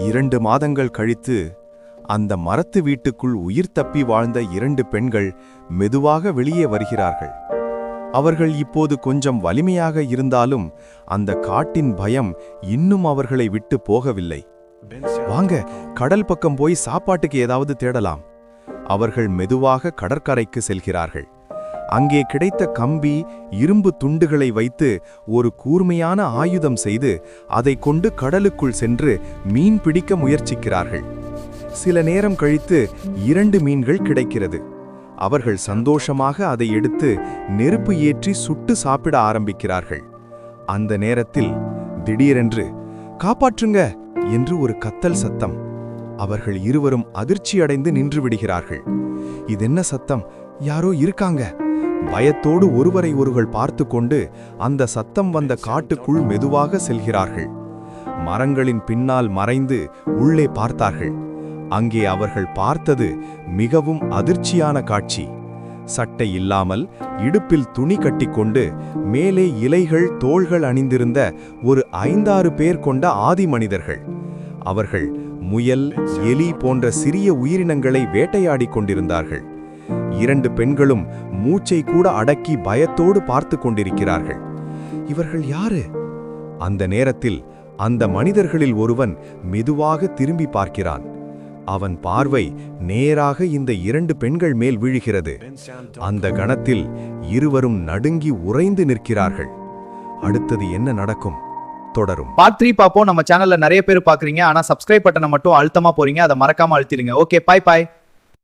2 மாதங்கள் கழித்து அந்த மரத்து வீட்டுக்குள் உயிர் தப்பி வாழ்ந்த 2 பெண்கள் மெதுவாக வெளியே வருகிறார்கள். அவர்கள் இப்போது கொஞ்சம் வலிமையாக இருந்தாலும் அந்த காட்டின் பயம் இன்னும் அவர்களை விட்டு போகவில்லை. வாங்க, கடல் பக்கம் போய் சாப்பாட்டுக்கு ஏதாவது தேடலாம். அவர்கள் மெதுவாக கடற்கரைக்கு செல்கிறார்கள். அங்கே கிடைத்த கம்பி, இரும்பு துண்டுகளை வைத்து ஒரு கூர்மையான ஆயுதம் செய்து அதை கொண்டு கடலுக்குள் சென்று மீன் பிடிக்க முயற்சிக்கிறார்கள். சில நேரம் கழித்து 2 மீன்கள் கிடைக்கிறது. அவர்கள் சந்தோஷமாக அதை எடுத்து நெருப்பு ஏற்றி சுட்டு சாப்பிட ஆரம்பிக்கிறார்கள். அந்த நேரத்தில் திடீரென்று காப்பாற்றுங்க என்று ஒரு கத்தல் சத்தம். அவர்கள் இருவரும் அதிர்ச்சியடைந்து நின்று விடுகிறார்கள். இதென்ன சத்தம்? யாரோ இருக்காங்க. பயத்தோடு ஒருவரை ஒருவர் பார்த்து கொண்டு அந்த சத்தம் வந்த காட்டுக்குள் மெதுவாக செல்கிறார்கள். மரங்களின் பின்னால் மறைந்து உள்ளே பார்த்தார்கள். அங்கே அவர்கள் பார்த்தது மிகவும் அதிர்ச்சியான காட்சி. சட்டை இல்லாமல் இடுப்பில் துணி கட்டிக்கொண்டு மேலே இலைகள், தோள்கள் அணிந்திருந்த ஒரு 5-6 பேர் கொண்ட ஆதி மனிதர்கள். அவர்கள் முயல், எலி போன்ற சிறிய உயிரினங்களை வேட்டையாடிக் கொண்டிருந்தார்கள். 2 பெண்களும் மூச்சை கூட அடக்கி பயத்தோடு பார்த்து கொண்டிருக்கிறார்கள். இவர்கள் யாரு? அந்த நேரத்தில் அந்த மனிதர்களில் ஒருவன் மெதுவாக திரும்பி பார்க்கிறான். அவன் பார்வை நேராக இந்த 2 பெண்கள் மேல் விழுகிறது. அந்த கணத்தில் இருவரும் நடுங்கி உறைந்து நிற்கிறார்கள். அடுத்தது என்ன நடக்கும்? தொடரும். பார்ட் 3 பாப்போம். நம்ம சேனல்ல நிறைய பேர் பாக்குறீங்க, ஆனா சப்ஸ்கிரைப் பட்டனை மட்டும் அழுத்தமா போறீங்க. அதை மறக்காம அழுத்திடுங்க. ஓகே, பாய் பாய்.